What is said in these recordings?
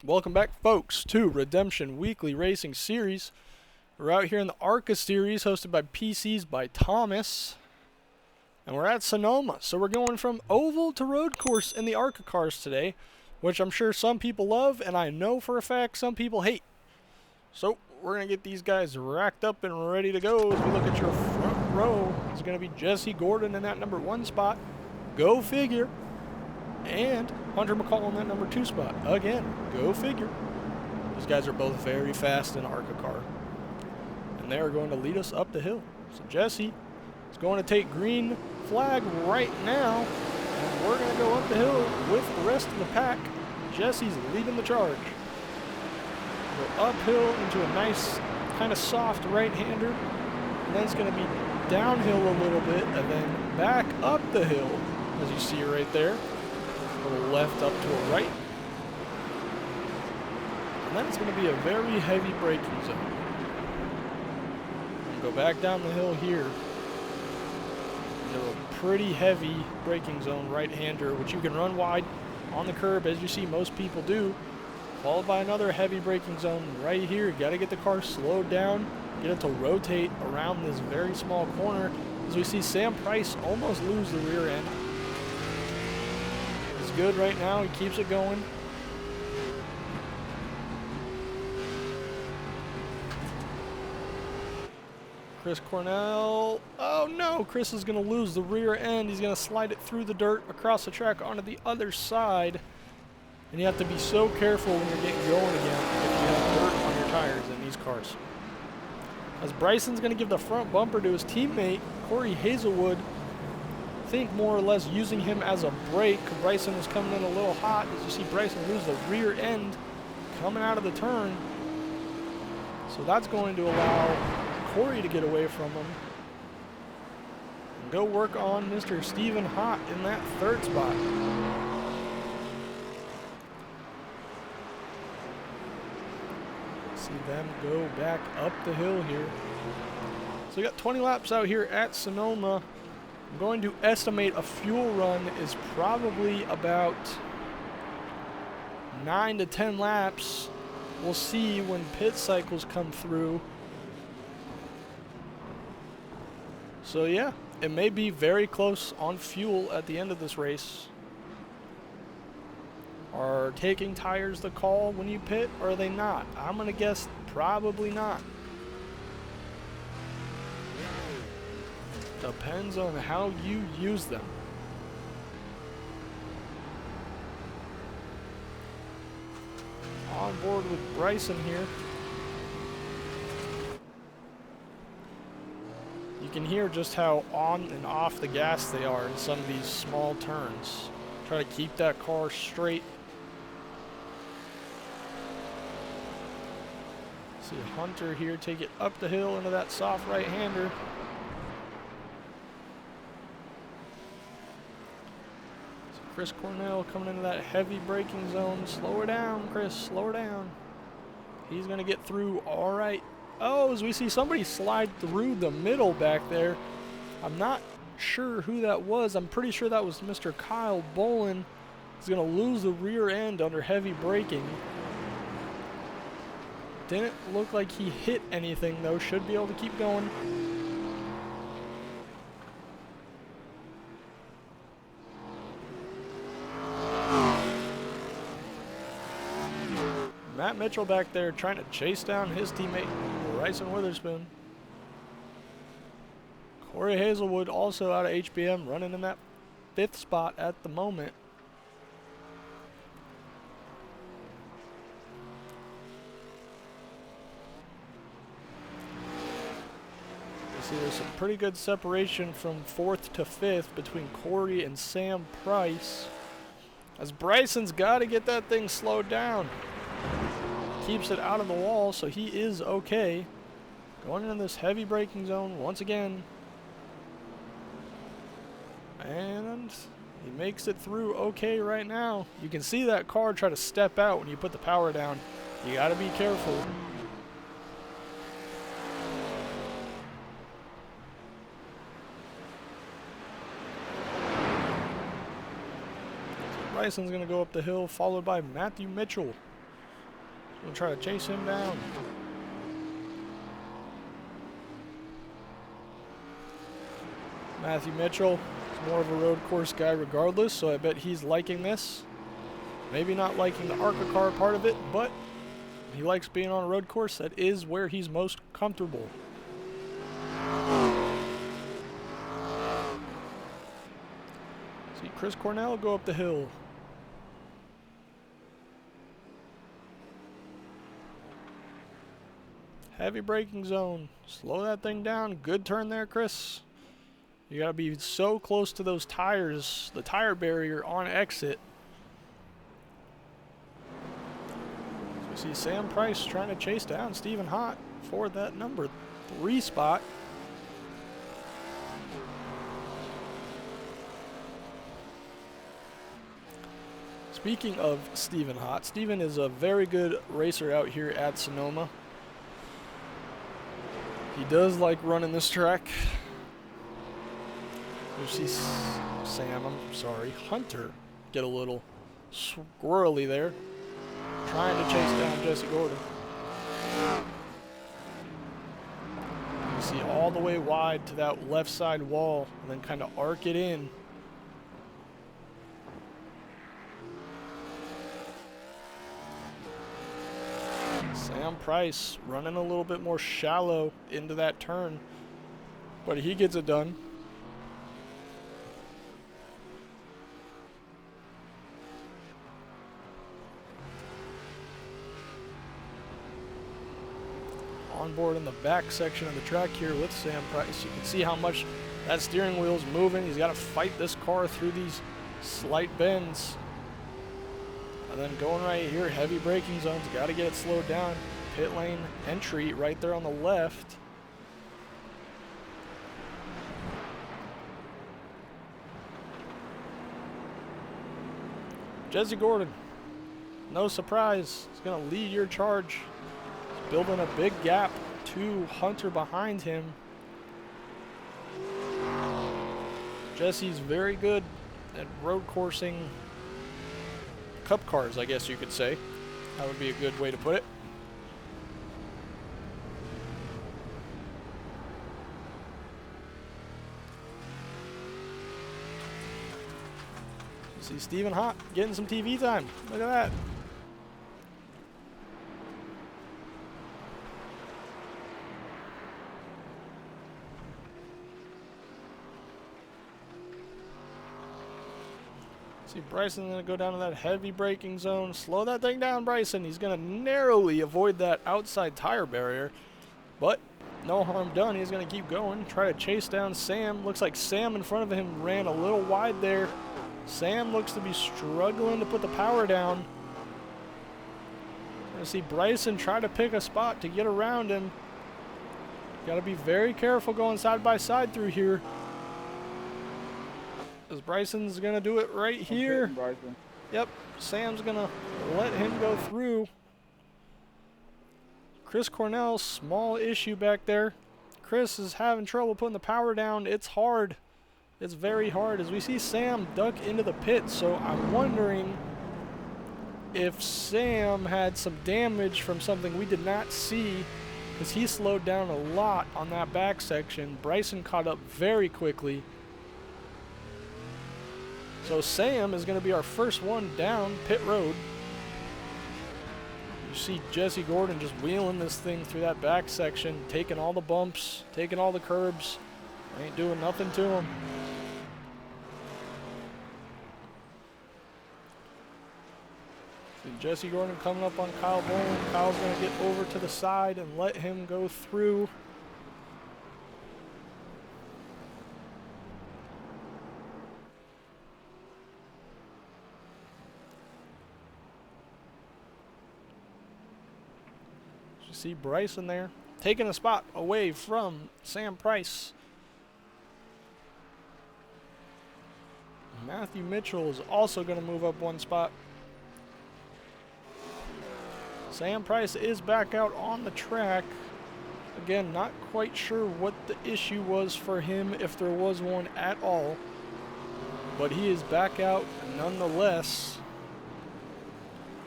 Welcome back, folks, to Redemption Weekly Racing Series. We're out here in the ARCA Series, hosted by PCs by Thomas. And we're at Sonoma, so we're going from oval to road course in the ARCA cars today, which I'm sure some people love, and I know for a fact some people hate. So, we're going to get these guys racked up and ready to go. As we look at your front row, it's going to be Jesse Gordon in that number 1 spot. Go figure. And Hunter McCall in that number 2 spot. Again, go figure. These guys are both very fast in ARCA car. And they are going to lead us up the hill. So Jesse is going to take green flag right now. And we're going to go up the hill with the rest of the pack. Jesse's leading the charge. Go uphill into a nice, kind of soft right-hander. And then it's going to be downhill a little bit and then back up the hill, as you see right there. A little left up to a right. And then it's going to be a very heavy braking zone. Go back down the hill here. Into a pretty heavy braking zone right-hander, which you can run wide on the curb, as you see most people do. Followed by another heavy braking zone right here. You got to get the car slowed down, get it to rotate around this very small corner. As we see Sam Price almost lose the rear end. He's good right now. He keeps it going. Chris Cornell. Oh no, Chris is going to lose the rear end. He's going to slide it through the dirt across the track onto the other side. And you have to be so careful when you're getting going again if you have dirt on your tires in these cars. As Bryson's going to give the front bumper to his teammate, Corey Hazelwood. I think more or less using him as a brake. Bryson was coming in a little hot. As you see Bryson lose the rear end coming out of the turn. So that's going to allow Corey to get away from him. And go work on Mr. Stephen Hott in that 3rd spot. See them go back up the hill here. So we got 20 laps out here at Sonoma. I'm going to estimate a fuel run is probably about 9 to 10 laps. We'll see when pit cycles come through. So yeah, it may be very close on fuel at the end of this race. Are taking tires the call when you pit, or are they not? I'm going to guess probably not. Depends on how you use them. On board with Bryson here. You can hear just how on and off the gas they are in some of these small turns. Try to keep that car straight. See Hunter here take it up the hill into that soft right-hander. So Chris Cornell coming into that heavy braking zone. Slow her down, Chris. Slow her down. He's going to get through all right. Oh, as we see somebody slide through the middle back there. I'm not sure who that was. I'm pretty sure that was Mr. Kyle Bolin. He's going to lose the rear end under heavy braking. Didn't look like he hit anything, though. Should be able to keep going. Matt Mitchell back there trying to chase down his teammate, Bryson Witherspoon. Corey Hazelwood also out of HBM, running in that 5th spot at the moment. See, there's some pretty good separation from 4th to 5th between Corey and Sam Price. As Bryson's got to get that thing slowed down. Keeps it out of the wall, so he is okay. Going into this heavy braking zone once again. And he makes it through okay right now. You can see that car try to step out when you put the power down. You got to be careful. Bryson's going to go up the hill, followed by Matthew Mitchell. We'll try to chase him down. Matthew Mitchell is more of a road course guy regardless, so I bet he's liking this. Maybe not liking the ARCA car part of it, but he likes being on a road course. That is where he's most comfortable. See Chris Cornell go up the hill. Heavy braking zone. Slow that thing down. Good turn there, Chris. You gotta be so close to those tires, the tire barrier on exit. So we see Sam Price trying to chase down Stephen Hott for that number 3 spot. Speaking of Stephen Hott, Stephen is a very good racer out here at Sonoma. He does like running this track. You see Hunter get a little squirrely there, trying to chase down Jesse Gordon. You see all the way wide to that left side wall and then kind of arc it in. Sam Price running a little bit more shallow into that turn, but he gets it done. On board in the back section of the track here with Sam Price. You can see how much that steering wheel is moving. He's got to fight this car through these slight bends. And then going right here, heavy braking zones, got to get it slowed down. Pit lane entry right there on the left. Jesse Gordon, no surprise, he's going to lead your charge. He's building a big gap to Hunter behind him. Jesse's very good at road coursing cup cars, I guess you could say. That would be a good way to put it. You see Stephen Hott getting some TV time. Look at that. See Bryson going to go down to that heavy braking zone. Slow that thing down, Bryson. He's going to narrowly avoid that outside tire barrier. But no harm done. He's going to keep going. Try to chase down Sam. Looks like Sam in front of him ran a little wide there. Sam looks to be struggling to put the power down. Going to see Bryson try to pick a spot to get around him. Got to be very careful going side by side through here. As Bryson's going to do it right here. Yep, Sam's going to let him go through. Chris Cornell, small issue back there. Chris is having trouble putting the power down. It's hard. It's very hard. As we see Sam duck into the pit, so I'm wondering if Sam had some damage from something we did not see, because he slowed down a lot on that back section. Bryson caught up very quickly. So Sam is going to be our first one down pit road. You see Jesse Gordon just wheeling this thing through that back section, taking all the bumps, taking all the curbs. Ain't doing nothing to him. See Jesse Gordon coming up on Kyle Boland. Kyle's going to get over to the side and let him go through. You see Bryson there, taking a spot away from Sam Price. Matthew Mitchell is also going to move up one spot. Sam Price is back out on the track. Again, not quite sure what the issue was for him, if there was one at all. But he is back out nonetheless.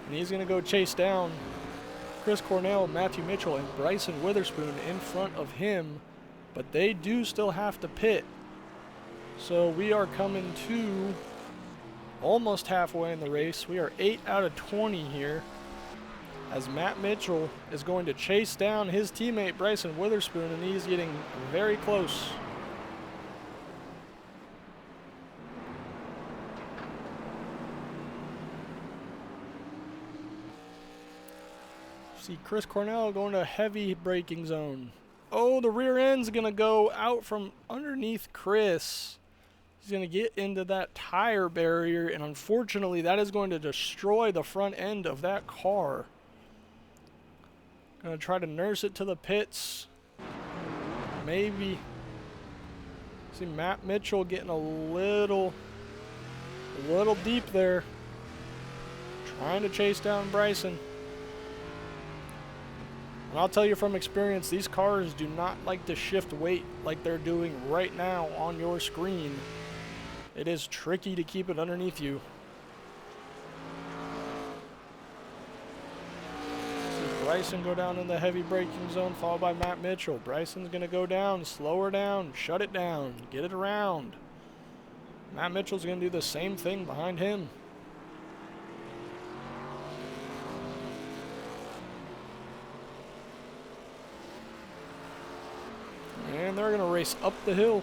And he's going to go chase down Chris Cornell, Matthew Mitchell, and Bryson Witherspoon in front of him, but they do still have to pit. So we are coming to almost halfway in the race. We are 8 out of 20 here, as Matt Mitchell is going to chase down his teammate Bryson Witherspoon, and he's getting very close. See Chris Cornell going to heavy braking zone. Oh, the rear end's going to go out from underneath Chris. He's going to get into that tire barrier, and unfortunately that is going to destroy the front end of that car. Going to try to nurse it to the pits. Maybe. See Matt Mitchell getting a little deep there. Trying to chase down Bryson. And I'll tell you from experience, these cars do not like to shift weight like they're doing right now on your screen. It is tricky to keep it underneath you. See Bryson go down in the heavy braking zone, followed by Matt Mitchell. Bryson's going to go down, slow her down, shut it down, get it around. Matt Mitchell's going to do the same thing behind him. And they're going to race up the hill.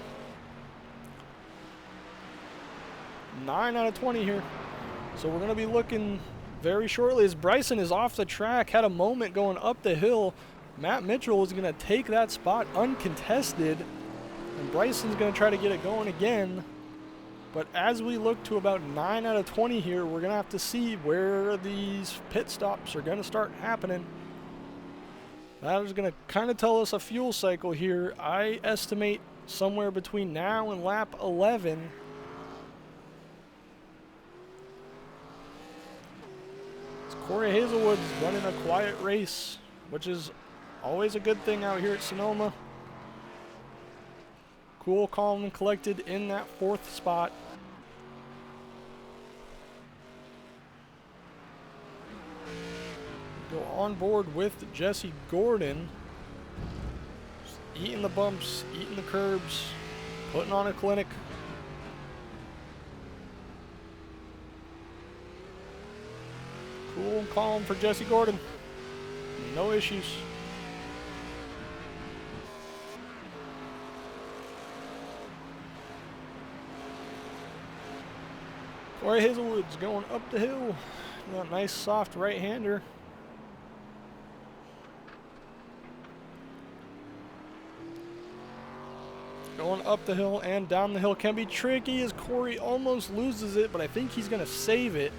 9 out of 20 here. So we're going to be looking very shortly as Bryson is off the track, had a moment going up the hill. Matt Mitchell is going to take that spot uncontested, and Bryson's going to try to get it going again. But as we look to about 9 out of 20 here, we're going to have to see where these pit stops are going to start happening. That is going to kind of tell us a fuel cycle here. I estimate somewhere between now and lap 11. Corey Hazelwood's running a quiet race, which is always a good thing out here at Sonoma. Cool, calm, and collected in that 4th spot. Go on board with Jesse Gordon. Just eating the bumps, eating the curbs, putting on a clinic. Cool and calm for Jesse Gordon. No issues. Corey Hazelwood's going up the hill. That nice soft right-hander. Going up the hill and down the hill can be tricky as Corey almost loses it, but I think he's going to save it.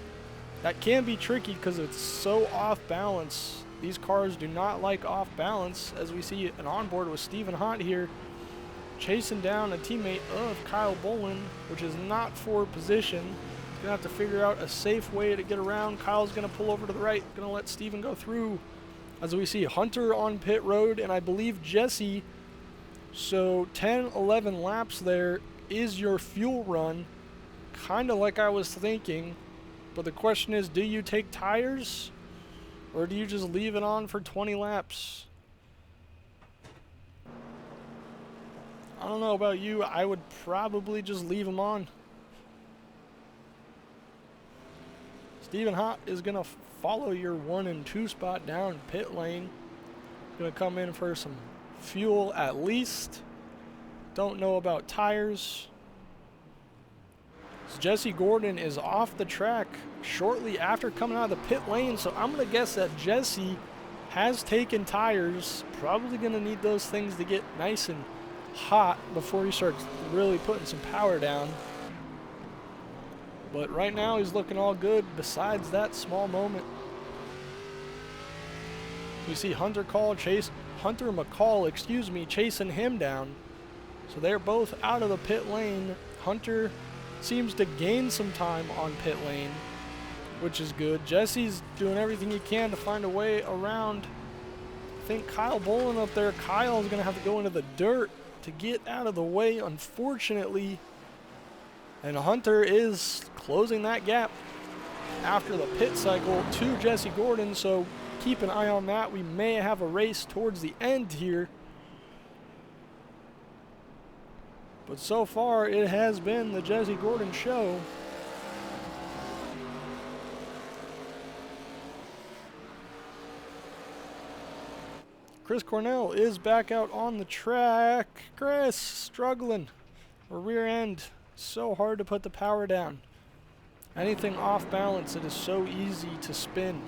That can be tricky because it's so off balance. These cars do not like off balance, as we see an onboard with Stephen Hott here chasing down a teammate of Kyle Bolin, which is not for position. He's going to have to figure out a safe way to get around. Kyle's going to pull over to the right, going to let Stephen go through. As we see Hunter on pit road, and I believe Jesse. So 10, 11 laps there is your fuel run, kind of like I was thinking. But the question is, do you take tires or do you just leave it on for 20 laps? I don't know about you. I would probably just leave them on. Stephen Hott is going to follow your 1 and 2 spot down pit lane. Going to come in for some fuel at least. Don't know about tires. So Jesse Gordon is off the track shortly after coming out of the pit lane, so I'm going to guess that Jesse has taken tires. Probably going to need those things to get nice and hot before he starts really putting some power down. But right now he's looking all good besides that small moment. You see Hunter McCall, chasing him down. So they're both out of the pit lane. Hunter seems to gain some time on pit lane, which is good. Jesse's doing everything he can to find a way around. I think Kyle Bolin up there. Kyle's going to have to go into the dirt to get out of the way, unfortunately. And Hunter is closing that gap after the pit cycle to Jesse Gordon. So keep an eye on that. We may have a race towards the end here. But so far, it has been the Jesse Gordon show. Chris Cornell is back out on the track. Chris, struggling. Rear end, so hard to put the power down. Anything off balance, it is so easy to spin.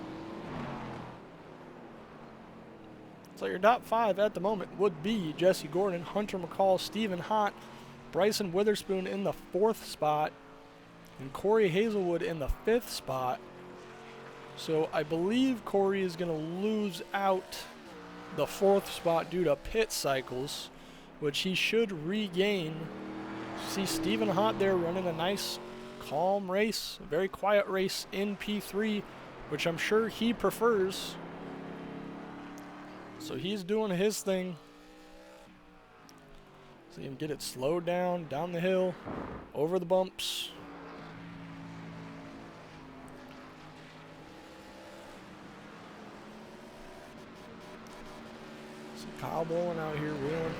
So your top 5 at the moment would be Jesse Gordon, Hunter McCall, Stephen Hott, Bryson Witherspoon in the 4th spot, and Corey Hazelwood in the 5th spot. So I believe Corey is going to lose out the 4th spot due to pit cycles, which he should regain. See Stephen Hott there running a nice calm race, a very quiet race in P3, which I'm sure he prefers. So he's doing his thing. See him get it slowed down the hill, over the bumps. See Kyle Bowen out here wheeling.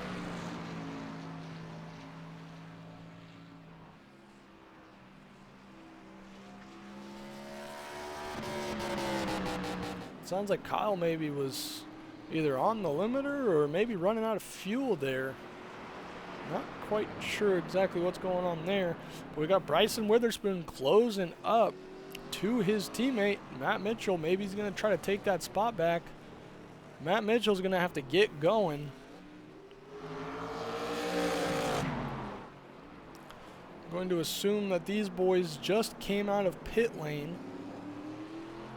Sounds like Kyle maybe was either on the limiter or maybe running out of fuel there. Not quite sure exactly what's going on there. But we got Bryson Witherspoon closing up to his teammate, Matt Mitchell. Maybe he's going to try to take that spot back. Matt Mitchell's going to have to get going. I'm going to assume that these boys just came out of pit lane.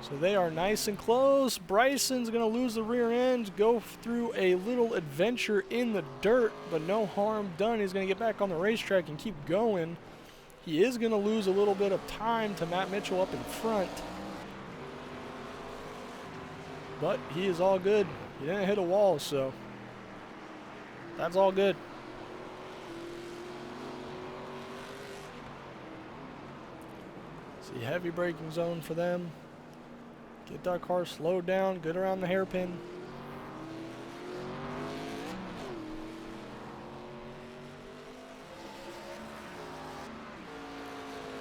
So they are nice and close. Bryson's going to lose the rear end, go through a little adventure in the dirt, but no harm done. He's going to get back on the racetrack and keep going. He is going to lose a little bit of time to Matt Mitchell up in front. But he is all good. He didn't hit a wall, so that's all good. See, heavy braking zone for them. Get that car slowed down, good around the hairpin.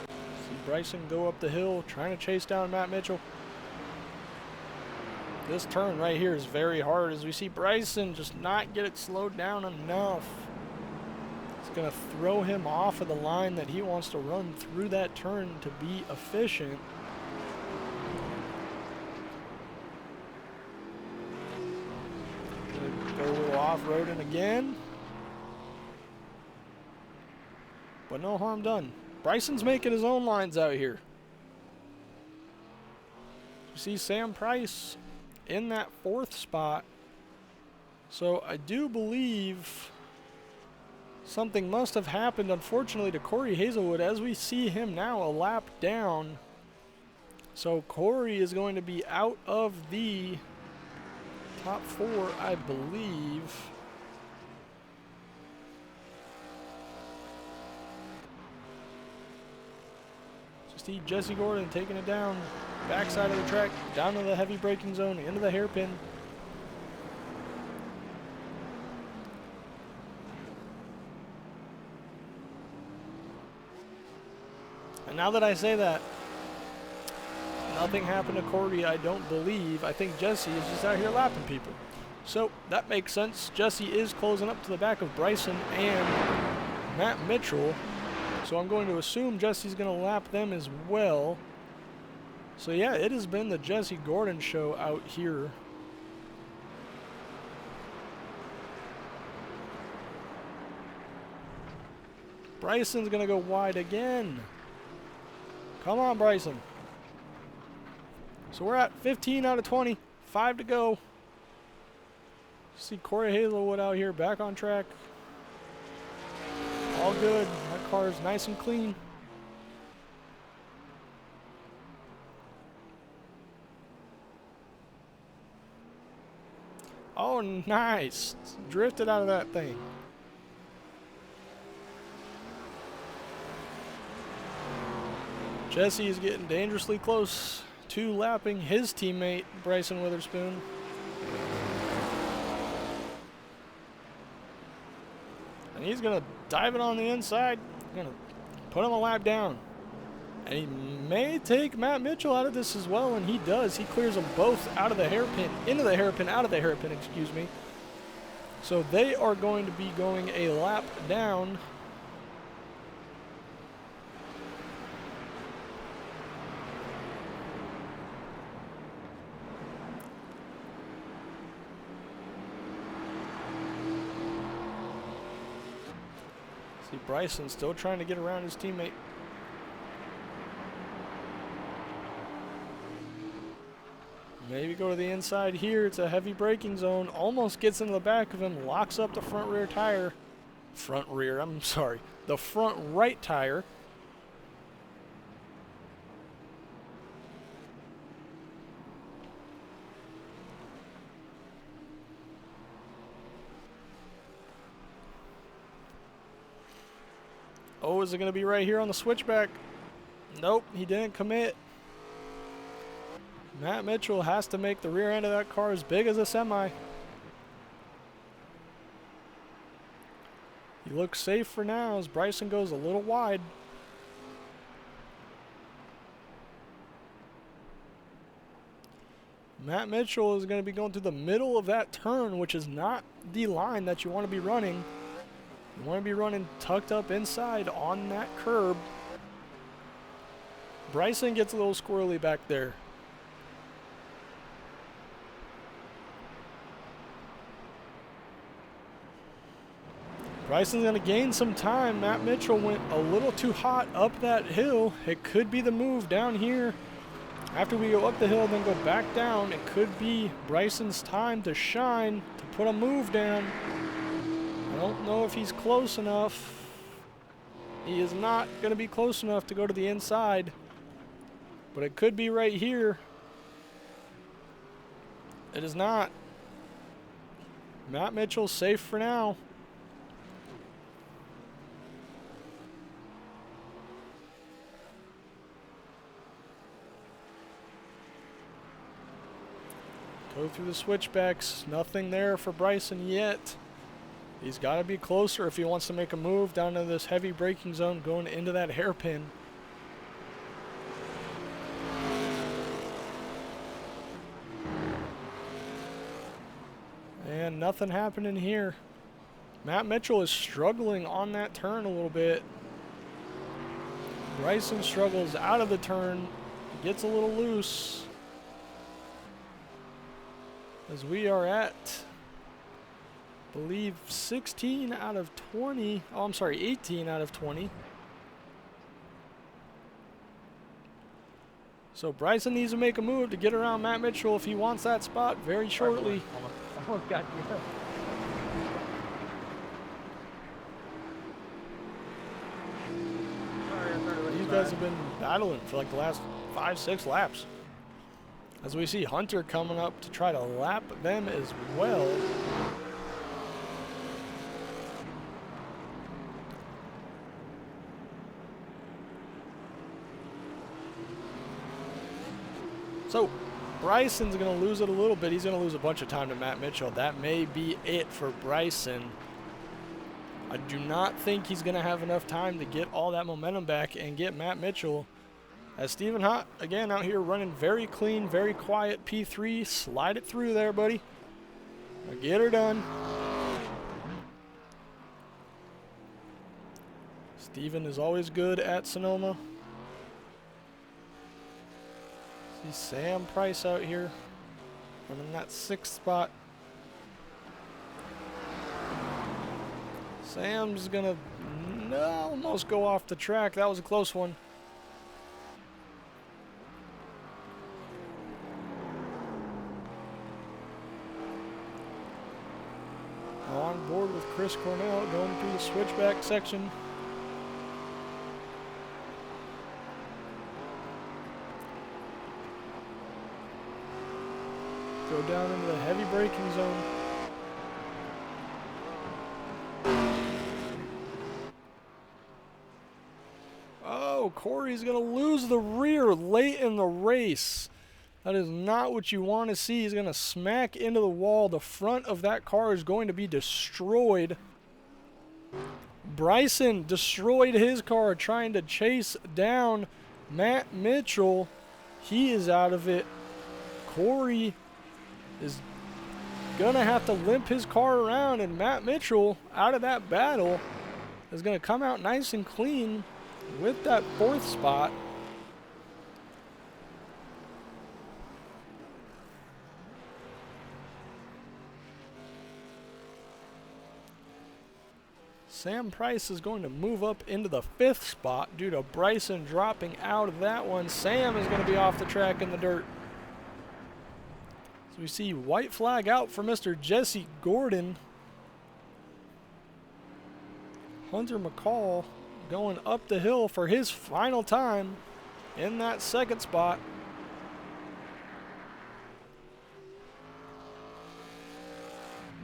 See Bryson go up the hill, trying to chase down Matt Mitchell. This turn right here is very hard as we see Bryson just not get it slowed down enough. It's going to throw him off of the line that he wants to run through that turn to be efficient. Go a little off-roading again. But no harm done. Bryson's making his own lines out here. You see Sam Price in that 4th spot. So I do believe something must have happened, unfortunately, to Corey Hazelwood, as we see him now a lap down. So Corey is going to be out of the top 4, I believe. Just see Jesse Gordon taking it down, backside of the track, down to the heavy braking zone, into the hairpin. And now that I say that, nothing happened to Corey, I don't believe. I think Jesse is just out here lapping people. So that makes sense. Jesse is closing up to the back of Bryson and Matt Mitchell. So I'm going to assume Jesse's going to lap them as well. So yeah, it has been the Jesse Gordon show out here. Bryson's going to go wide again. Come on, Bryson. So we're at 15 out of 20. 5 to go. See Corey Hazelwood out here back on track. All good. That car is nice and clean. Oh, nice. Drifted out of that thing. Jesse is getting dangerously close two-lapping his teammate, Bryson Witherspoon. And he's going to dive it on the inside. Going to put him a lap down. And he may take Matt Mitchell out of this as well, and he does. He clears them both out of the hairpin, into the hairpin, out of the hairpin, excuse me. So they are going to be going a lap down. See, Bryson still trying to get around his teammate. Maybe go to the inside here. It's a heavy braking zone. Almost gets into the back of him. Locks up the front rear tire. The front right tire. Oh, is it going to be right here on the switchback? Nope, he didn't commit. Matt Mitchell has to make the rear end of that car as big as a semi. He looks safe for now as Bryson goes a little wide. Matt Mitchell is going to be going through the middle of that turn, which is not the line that you want to be running. You want to be running tucked up inside on that curb. Bryson gets a little squirrely back there. Bryson's going to gain some time. Matt Mitchell went a little too hot up that hill. It could be the move down here. After we go up the hill, then go back down, it could be Bryson's time to shine, to put a move down. I don't know if he's close enough. He is not going to be close enough to go to the inside. But it could be right here. It is not. Matt Mitchell's safe for now. Go through the switchbacks. Nothing there for Bryson yet. He's got to be closer if he wants to make a move down to this heavy braking zone going into that hairpin. And nothing happening here. Matt Mitchell is struggling on that turn a little bit. Bryson struggles out of the turn. Gets a little loose. As we are at, I believe, 16 out of 20. Oh, I'm sorry, 18 out of 20. So Bryson needs to make a move to get around Matt Mitchell if he wants that spot very shortly. Almost got you. These guys have been battling for like the last 5-6 laps. As we see Hunter coming up to try to lap them as well. So Bryson's going to lose it a little bit. He's going to lose a bunch of time to Matt Mitchell. That may be it for Bryson. I do not think he's going to have enough time to get all that momentum back and get Matt Mitchell. As Stephen Hott, again, out here running very clean, very quiet P3. Slide it through there, buddy. Now get her done. Stephen is always good at Sonoma. See Sam Price out here running that 6th spot. Sam's going to almost go off the track. That was a close one. On board with Chris Cornell going through the switchback section. Go down into the heavy braking zone. Oh, no, Corey's going to lose the rear late in the race. That is not what you want to see. He's going to smack into the wall. The front of that car is going to be destroyed. Bryson destroyed his car trying to chase down Matt Mitchell. He is out of it. Corey is going to have to limp his car around, and Matt Mitchell out of that battle is going to come out nice and clean with that 4th spot. Sam Price is going to move up into the 5th spot due to Bryson dropping out of that one. Sam is going to be off the track in the dirt. So we see white flag out for Mr. Jesse Gordon. Hunter McCall going up the hill for his final time in that 2nd spot.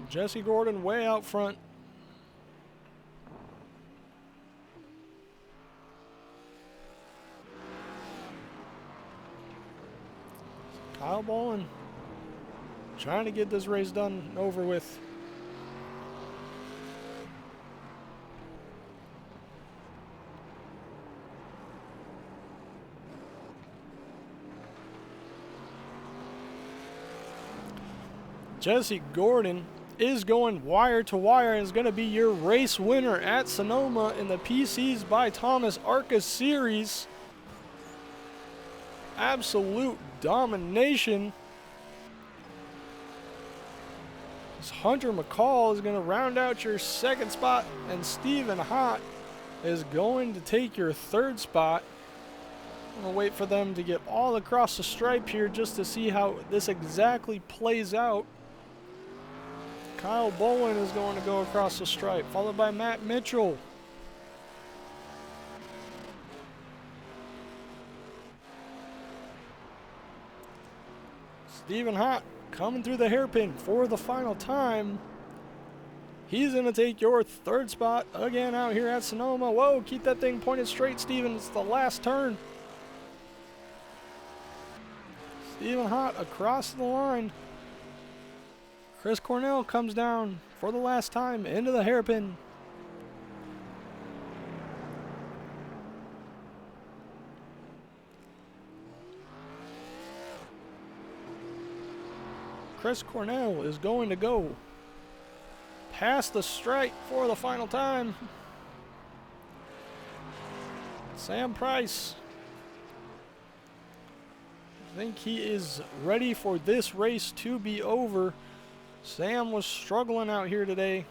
Jesse Gordon way out front. Kyle Bolin trying to get this race done and over with. Jesse Gordon is going wire to wire and is going to be your race winner at Sonoma in the PCs by Thomas ARCA Series. Absolute domination. This Hunter McCall is going to round out your 2nd spot, and Stephen Hott is going to take your 3rd spot. I'm going to wait for them to get all across the stripe here just to see how this exactly plays out. Kyle Bowen is going to go across the stripe, followed by Matt Mitchell. Stephen Hott coming through the hairpin for the final time. He's going to take your 3rd spot again out here at Sonoma. Whoa, keep that thing pointed straight, Stephen. It's the last turn. Stephen Hott across the line. Chris Cornell comes down for the last time into the hairpin. Chris Cornell is going to go past the stripe for the final time. Sam Price, I think he is ready for this race to be over. Sam was struggling out here today,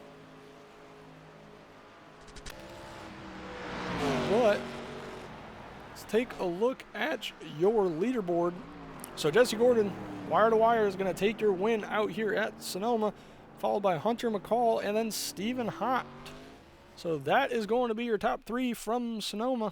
but let's take a look at your leaderboard. So Jesse Gordon, wire to wire, is going to take your win out here at Sonoma, followed by Hunter McCall and then Stephen Hott. So that is going to be your top 3 from Sonoma.